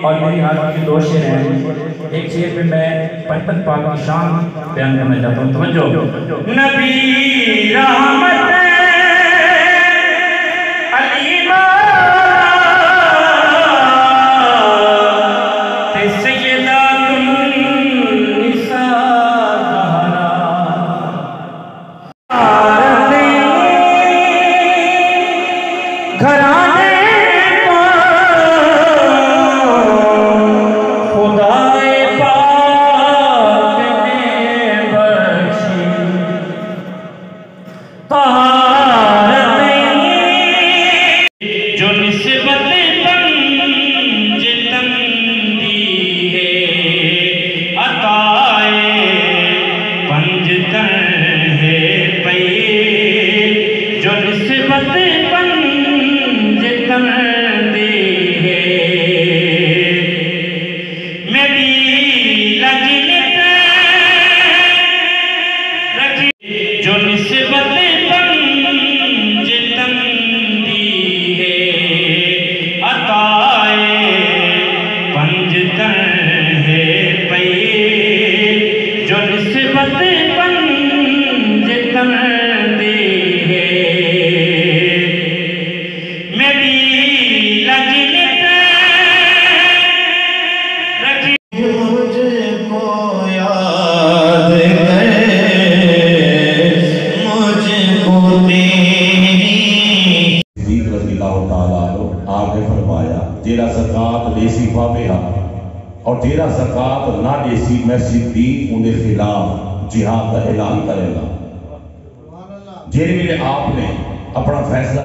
اور میری حاضر کی دو شعر ہیں. ایک شعر میں پنجتن پاک کی شان بیان کرنا چاہتا ہوں. توجہ. نبی رحمت علیمہ سیدات النساء گھرانے خدائے پاک نے بخشی طہارتیں جو نسبت پنجتن دی ہے عطائے پنجتن ہے پئی جو نسبت پنجتن دی ہے میری لجنت جو نسبت پنجتن دی ہے عطائے پنجتن ہے پئی جو نسبت پنجتن دی ہے میری لجنت مجھ کو یاد کر مجھ کو تیری صدیق رضی اللہ تعالیٰ آگے فرمایا تیرا زکاة دیسی پاویا اور تیرا زکاة نہ دیسی میں صدیق ان خلاف جہاد کا اعلان کرے گا. جن میں آپ نے اپنا فیصلہ